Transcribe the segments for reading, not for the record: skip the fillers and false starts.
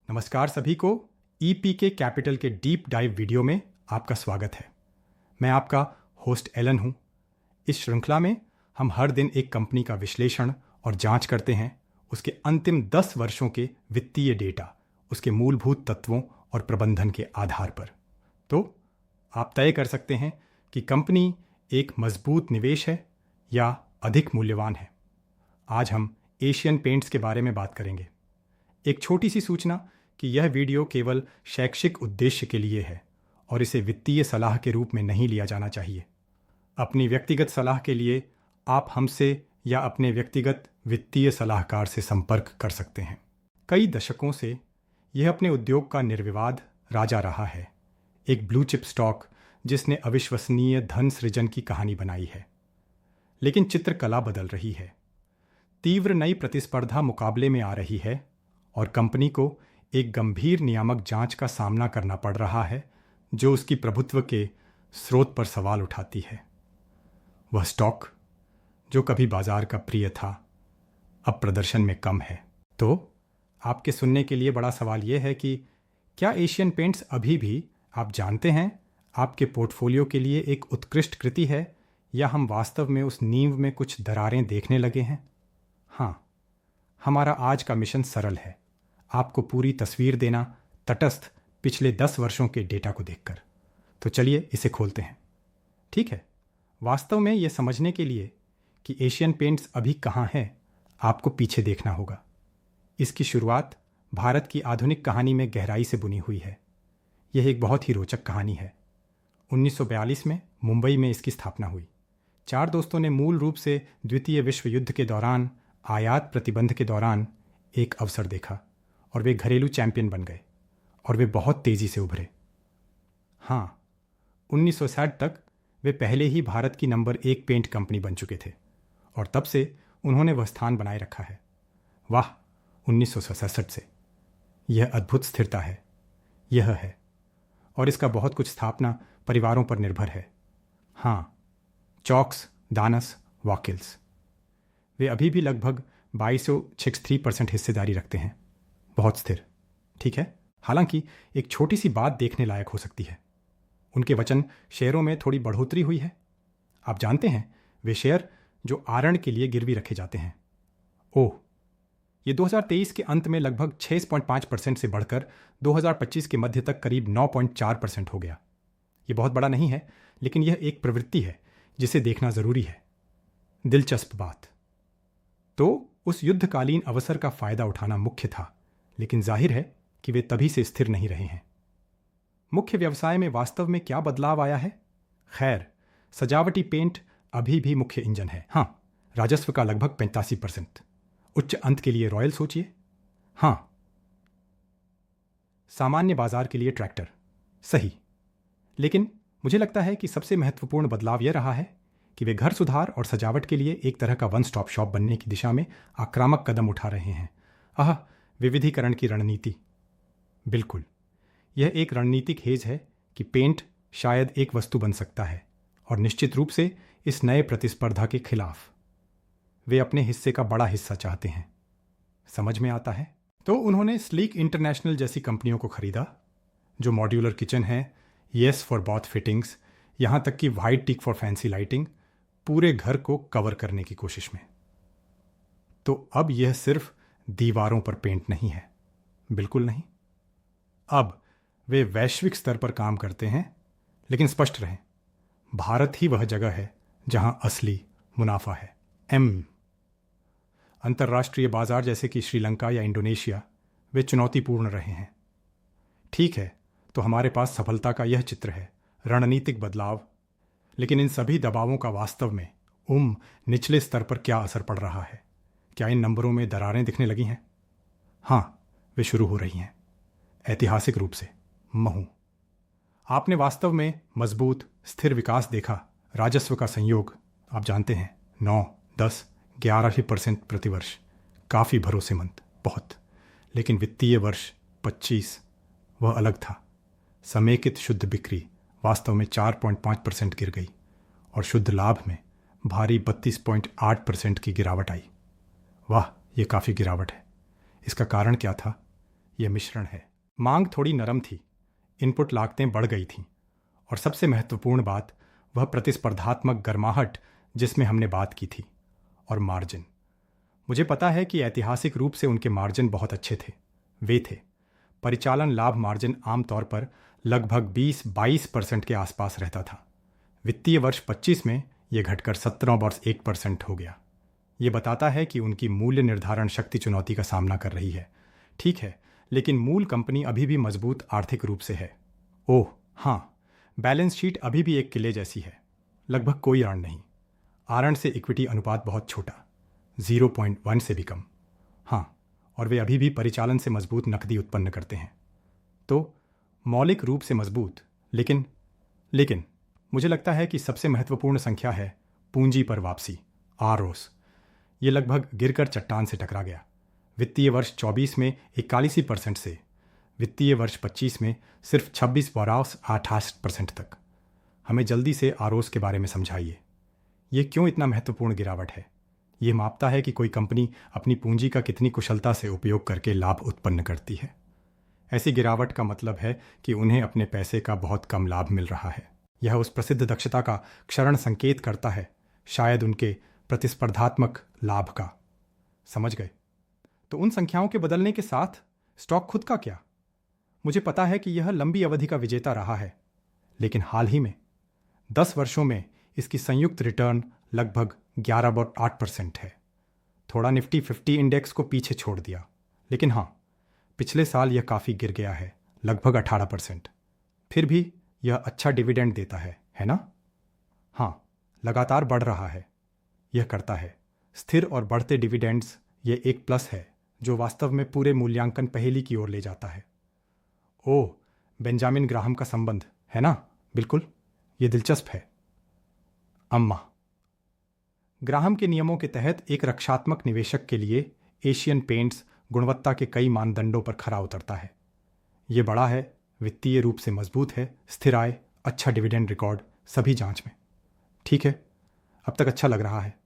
नमस्कार सभी को ईपीके कैपिटल के डीप डाइव वीडियो में आपका स्वागत है। मैं आपका होस्ट एलन हूं। इस श्रृंखला में हम हर दिन एक कंपनी का विश्लेषण और जांच करते हैं, उसके अंतिम 10 वर्षों के वित्तीय डेटा, उसके मूलभूत तत्वों और प्रबंधन के आधार पर। तो आप तय कर सकते हैं कि कंपनी एक मजबूत निवेश है या अधिक मूल्यवान है। आज हम एशियन पेंट्स के बारे में बात करेंगे। एक छोटी सी सूचना कि यह वीडियो केवल शैक्षिक उद्देश्य के लिए है और इसे वित्तीय सलाह के रूप में नहीं लिया जाना चाहिए। अपनी व्यक्तिगत सलाह के लिए आप हमसे या अपने व्यक्तिगत वित्तीय सलाहकार से संपर्क कर सकते हैं। कई दशकों से यह अपने उद्योग का निर्विवाद राजा रहा है, एक ब्लू चिप स्टॉक जिसने अविश्वसनीय धन सृजन की कहानी बनाई है। लेकिन चित्रकला बदल रही है। तीव्र नई प्रतिस्पर्धा मुकाबले में आ रही है और कंपनी को एक गंभीर नियामक जांच का सामना करना पड़ रहा है जो उसकी प्रभुत्व के स्रोत पर सवाल उठाती है। वह स्टॉक जो कभी बाजार का प्रिय था, अब प्रदर्शन में कम है। तो आपके सुनने के लिए बड़ा सवाल यह है कि क्या एशियन पेंट्स अभी भी, आप जानते हैं, आपके पोर्टफोलियो के लिए एक उत्कृष्ट कृति है, या हम वास्तव में उस नींव में कुछ दरारें देखने लगे हैं? हाँ, हमारा आज का मिशन सरल है, आपको पूरी तस्वीर देना, तटस्थ पिछले 10 वर्षों के डेटा को देखकर। तो चलिए इसे खोलते हैं। ठीक है, वास्तव में यह समझने के लिए कि एशियन पेंट्स अभी कहाँ है, आपको पीछे देखना होगा। इसकी शुरुआत भारत की आधुनिक कहानी में गहराई से बुनी हुई है। यह एक बहुत ही रोचक कहानी है। 1942 में मुंबई में इसकी स्थापना हुई। 4 दोस्तों ने मूल रूप से द्वितीय विश्व युद्ध के दौरान आयात प्रतिबंध के दौरान एक अवसर देखा और वे घरेलू चैंपियन बन गए और वे बहुत तेजी से उभरे। हाँ, 1960 तक वे पहले ही भारत की नंबर 1 पेंट कंपनी बन चुके थे और तब से उन्होंने वह स्थान बनाए रखा है। वाह, 1967 से यह अद्भुत स्थिरता है। यह है, और इसका बहुत कुछ स्थापना परिवारों पर निर्भर है। हाँ, चॉक्स, दानस, वॉकिल्स, वे अभी भी लगभग 2263% हिस्सेदारी रखते हैं। बहुत स्थिर, ठीक है। हालांकि एक छोटी सी बात देखने लायक हो सकती है। उनके वचन शेयरों में थोड़ी बढ़ोतरी हुई है। आप जानते हैं, वे शेयर जो आरण के लिए गिरवी रखे जाते हैं, ओह, ये 2023 के अंत में लगभग 6.5% से बढ़कर 2025 के मध्य तक करीब 9.4% हो गया। ये बहुत बड़ा नहीं है, लेकिन यह एक प्रवृत्ति है जिसे देखना जरूरी है। दिलचस्प बात तो उस युद्धकालीन अवसर का फायदा उठाना मुख्य था, लेकिन जाहिर है कि वे तभी से स्थिर नहीं रहे हैं। मुख्य व्यवसाय में वास्तव में क्या बदलाव आया है? खैर, सजावटी पेंट अभी भी मुख्य इंजन है। हाँ, राजस्व का लगभग 85%। उच्च अंत के लिए रॉयल सोचिए। हाँ, सामान्य बाजार के लिए ट्रैक्टर, सही। लेकिन मुझे लगता है कि सबसे महत्वपूर्ण बदलाव यह रहा है कि वे घर सुधार और सजावट के लिए एक तरह का वन स्टॉप शॉप बनने की दिशा में आक्रामक कदम उठा रहे हैं। विविधीकरण की रणनीति। बिल्कुल, यह एक रणनीतिक हेज है कि पेंट शायद एक वस्तु बन सकता है, और निश्चित रूप से इस नए प्रतिस्पर्धा के खिलाफ वे अपने हिस्से का बड़ा हिस्सा चाहते हैं। समझ में आता है? तो उन्होंने स्लीक इंटरनेशनल जैसी कंपनियों को खरीदा जो मॉड्यूलर किचन है, येस फॉर बॉथ फिटिंग्स, यहां तक कि white tick for fancy lighting, पूरे घर को कवर करने की कोशिश में। तो अब यह सिर्फ दीवारों पर पेंट नहीं है, बिल्कुल नहीं। अब वे वैश्विक स्तर पर काम करते हैं। लेकिन स्पष्ट रहें, भारत ही वह जगह है जहां असली मुनाफा है। अंतर्राष्ट्रीय बाजार जैसे कि श्रीलंका या इंडोनेशिया, वे चुनौतीपूर्ण रहे हैं। ठीक है, तो हमारे पास सफलता का यह चित्र है, रणनीतिक बदलाव। लेकिन इन सभी दबावों का वास्तव में निचले स्तर पर क्या असर पड़ रहा है? क्या इन नंबरों में दरारें दिखने लगी हैं? हाँ, वे शुरू हो रही हैं, ऐतिहासिक रूप से। आपने वास्तव में मजबूत स्थिर विकास देखा। राजस्व का संयोग, आप जानते हैं, 9, 10, 11% प्रतिवर्ष, काफ़ी भरोसेमंद, बहुत। लेकिन वित्तीय वर्ष 25 वह अलग था। समेकित शुद्ध बिक्री वास्तव में 4.5% गिर गई और शुद्ध लाभ में भारी 32.8% की गिरावट आई। वाह, ये काफ़ी गिरावट है। इसका कारण क्या था? यह मिश्रण है। मांग थोड़ी नरम थी, इनपुट लागतें बढ़ गई थीं, और सबसे महत्वपूर्ण बात वह प्रतिस्पर्धात्मक गर्माहट जिसमें हमने बात की थी, और मार्जिन। मुझे पता है कि ऐतिहासिक रूप से उनके मार्जिन बहुत अच्छे थे। वे थे परिचालन लाभ मार्जिन आमतौर पर लगभग 20-22% के आसपास रहता था। वित्तीय वर्ष 25 में यह घटकर 17% हो गया। ये बताता है कि उनकी मूल्य निर्धारण शक्ति चुनौती का सामना कर रही है। ठीक है, लेकिन मूल कंपनी अभी भी मजबूत आर्थिक रूप से है। ओह हाँ, बैलेंस शीट अभी भी एक किले जैसी है। लगभग कोई ऋण नहीं। आरएंड से इक्विटी अनुपात बहुत छोटा, 0.1 से भी कम। हाँ, और वे अभी भी परिचालन से मजबूत नकदी उत्पन्न करते हैं। तो मौलिक रूप से मजबूत, लेकिन मुझे लगता है कि सबसे महत्वपूर्ण संख्या है पूंजी पर वापसी, आरओस। ये लगभग गिरकर चट्टान से टकरा गया। वित्तीय वर्ष 24 में 41% से वित्तीय वर्ष 25 में सिर्फ 26.8% तक। हमें जल्दी से आरओस के बारे में समझाइए। ये क्यों इतना महत्वपूर्ण गिरावट है? ये मापता है कि कोई कंपनी अपनी पूंजी का कितनी कुशलता से उपयोग करके लाभ उत्पन्न करती है। ऐसी गिरावट का मतलब है कि उन्हें अपने पैसे का बहुत कम लाभ मिल रहा है। यह उस प्रसिद्ध दक्षता का क्षरण संकेत करता है, शायद उनके प्रतिस्पर्धात्मक लाभ का। समझ गए? तो उन संख्याओं के बदलने के साथ स्टॉक खुद का क्या? मुझे पता है कि यह लंबी अवधि का विजेता रहा है, लेकिन हाल ही में 10 वर्षों में इसकी संयुक्त रिटर्न लगभग 11.8% है। थोड़ा निफ्टी 50 इंडेक्स को पीछे छोड़ दिया, लेकिन हाँ, पिछले साल यह काफ़ी गिर गया है, लगभग 18%। फिर भी यह अच्छा डिविडेंड देता है ना? हाँ, लगातार बढ़ रहा है। यह करता है स्थिर और बढ़ते डिविडेंड्स। यह एक प्लस है जो वास्तव में पूरे मूल्यांकन पहेली की ओर ले जाता है। ओह, बेंजामिन ग्राहम का संबंध है ना? बिल्कुल, यह दिलचस्प है। अम्मा ग्राहम के नियमों के तहत एक रक्षात्मक निवेशक के लिए एशियन पेंट्स गुणवत्ता के कई मानदंडों पर खरा उतरता है। यह बड़ा है, वित्तीय रूप से मजबूत है, स्थिर आय, अच्छा डिविडेंड रिकॉर्ड, सभी जांच में। ठीक है, अब तक अच्छा लग रहा है,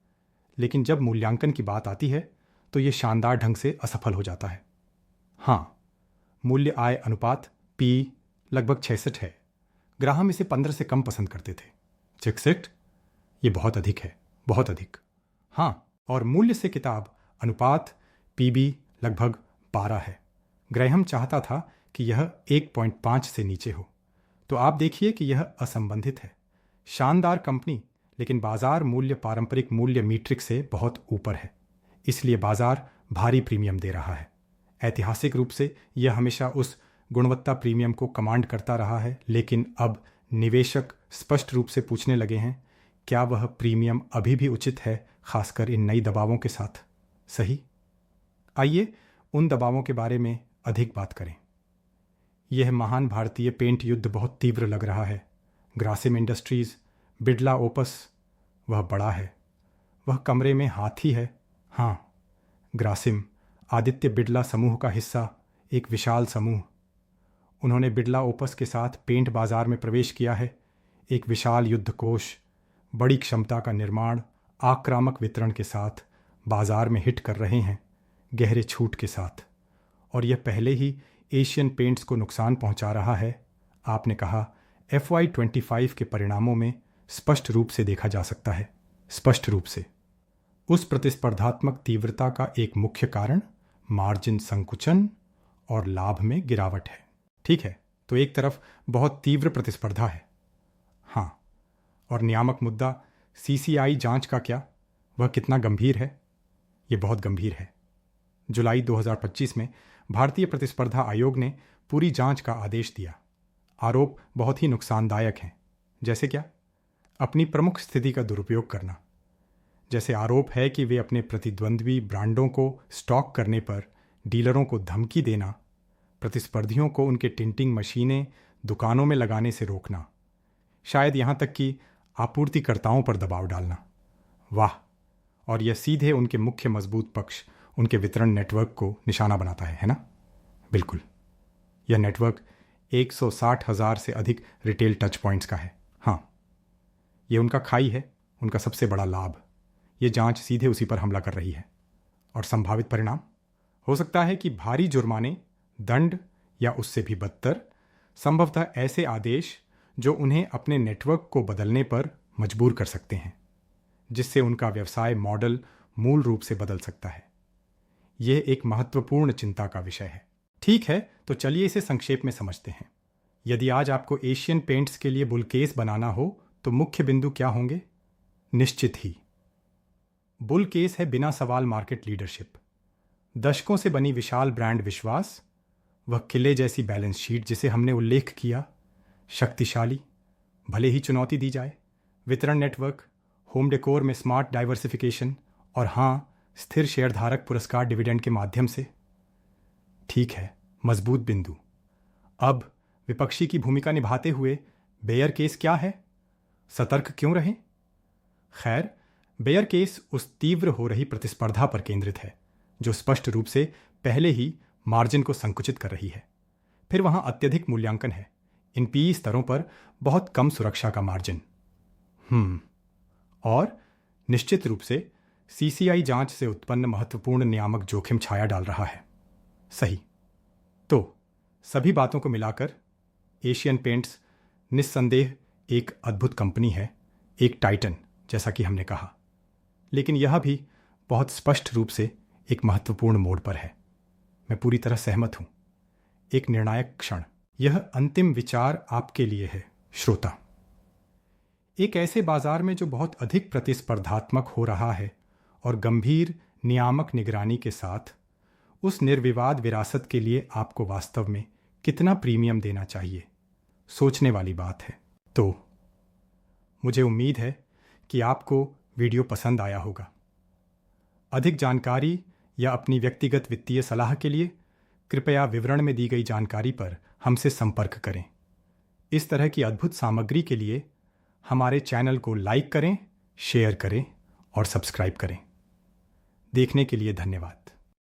लेकिन जब मूल्यांकन की बात आती है तो यह शानदार ढंग से असफल हो जाता है। हाँ, मूल्य आय अनुपात पी लगभग 66 है। ग्राहम इसे 15 से कम पसंद करते थे। 66? ये बहुत अधिक है, बहुत अधिक। हाँ, और मूल्य से किताब अनुपात पीबी लगभग 12 है। ग्राहम चाहता था कि यह 1.5 से नीचे हो। तो आप देखिए कि यह असंबंधित है। शानदार कंपनी, लेकिन बाजार मूल्य पारंपरिक मूल्य मीट्रिक से बहुत ऊपर है, इसलिए बाजार भारी प्रीमियम दे रहा है। ऐतिहासिक रूप से यह हमेशा उस गुणवत्ता प्रीमियम को कमांड करता रहा है, लेकिन अब निवेशक स्पष्ट रूप से पूछने लगे हैं, क्या वह प्रीमियम अभी भी उचित है, खासकर इन नई दबावों के साथ? सही। आइए उन दबावों के बारे में अधिक बात करें। यह महान भारतीय पेंट युद्ध बहुत तीव्र लग रहा है। ग्रासिम इंडस्ट्रीज, बिड़ला ओपस, वह बड़ा है, वह कमरे में हाथी है। हाँ, ग्रासिम आदित्य बिड़ला समूह का हिस्सा, एक विशाल समूह। उन्होंने बिड़ला ओपस के साथ पेंट बाजार में प्रवेश किया है। एक विशाल युद्ध कोष, बड़ी क्षमता का निर्माण, आक्रामक वितरण के साथ बाजार में हिट कर रहे हैं, गहरे छूट के साथ। और यह पहले ही एशियन पेंट्स को नुकसान पहुंचा रहा है। आपने कहा FY25 के परिणामों में स्पष्ट रूप से देखा जा सकता है। स्पष्ट रूप से उस प्रतिस्पर्धात्मक तीव्रता का एक मुख्य कारण मार्जिन संकुचन और लाभ में गिरावट है। ठीक है, तो एक तरफ बहुत तीव्र प्रतिस्पर्धा है। हाँ, और नियामक मुद्दा CCI जांच का क्या? वह कितना गंभीर है? यह बहुत गंभीर है। जुलाई 2025 में भारतीय प्रतिस्पर्धा आयोग ने पूरी जांच का आदेश दिया। आरोप बहुत ही नुकसानदायक हैं। जैसे क्या? अपनी प्रमुख स्थिति का दुरुपयोग करना। जैसे आरोप है कि वे अपने प्रतिद्वंद्वी ब्रांडों को स्टॉक करने पर डीलरों को धमकी देना, प्रतिस्पर्धियों को उनके टिंटिंग मशीनें दुकानों में लगाने से रोकना, शायद यहाँ तक कि आपूर्तिकर्ताओं पर दबाव डालना। वाह! और यह सीधे उनके मुख्य मजबूत पक्ष, उनके वितरण नेटवर्क को निशाना बनाता है ना? बिल्कुल। यह नेटवर्क 160,000 से अधिक रिटेल टच पॉइंट्स का है। हाँ, यह उनका खाई है, उनका सबसे बड़ा लाभ। ये जांच सीधे उसी पर हमला कर रही है। और संभावित परिणाम हो सकता है कि भारी जुर्माने, दंड या उससे भी बदतर, संभवतः ऐसे आदेश जो उन्हें अपने नेटवर्क को बदलने पर मजबूर कर सकते हैं, जिससे उनका व्यवसाय मॉडल मूल रूप से बदल सकता है। यह एक महत्वपूर्ण चिंता का विषय है। ठीक है, तो चलिए इसे संक्षेप में समझते हैं। यदि आज आपको एशियन पेंट्स के लिए बुल केस बनाना हो तो मुख्य बिंदु क्या होंगे? निश्चित ही बुल केस है बिना सवाल मार्केट लीडरशिप, दशकों से बनी विशाल ब्रांड विश्वास, वह किले जैसी बैलेंस शीट जिसे हमने उल्लेख किया, शक्तिशाली भले ही चुनौती दी जाए वितरण नेटवर्क, होम डेकोर में स्मार्ट डाइवर्सिफिकेशन और हाँ, स्थिर शेयरधारक पुरस्कार डिविडेंड के माध्यम से। ठीक है, मजबूत बिंदु। अब विपक्षी की भूमिका निभाते हुए बेयर केस क्या है? सतर्क क्यों रहें? खैर, बेयर केस उस तीव्र हो रही प्रतिस्पर्धा पर केंद्रित है जो स्पष्ट रूप से पहले ही मार्जिन को संकुचित कर रही है। फिर वहां अत्यधिक मूल्यांकन है, इन पीई स्तरों पर बहुत कम सुरक्षा का मार्जिन। और निश्चित रूप से सीसीआई जांच से उत्पन्न महत्वपूर्ण नियामक जोखिम छाया डाल रहा है। सही। तो सभी बातों को मिलाकर एशियन पेंट्स निस्संदेह एक अद्भुत कंपनी है, एक टाइटन जैसा कि हमने कहा, लेकिन यह भी बहुत स्पष्ट रूप से एक महत्वपूर्ण मोड़ पर है। मैं पूरी तरह सहमत हूं। एक निर्णायक क्षण। यह अंतिम विचार आपके लिए है श्रोता। एक ऐसे बाजार में जो बहुत अधिक प्रतिस्पर्धात्मक हो रहा है और गंभीर नियामक निगरानी के साथ, उस निर्विवाद विरासत के लिए आपको वास्तव में कितना प्रीमियम देना चाहिए, सोचने वाली बात है। तो मुझे उम्मीद है कि आपको वीडियो पसंद आया होगा। अधिक जानकारी या अपनी व्यक्तिगत वित्तीय सलाह के लिए कृपया विवरण में दी गई जानकारी पर हमसे संपर्क करें। इस तरह की अद्भुत सामग्री के लिए हमारे चैनल को लाइक करें, शेयर करें और सब्सक्राइब करें। देखने के लिए धन्यवाद।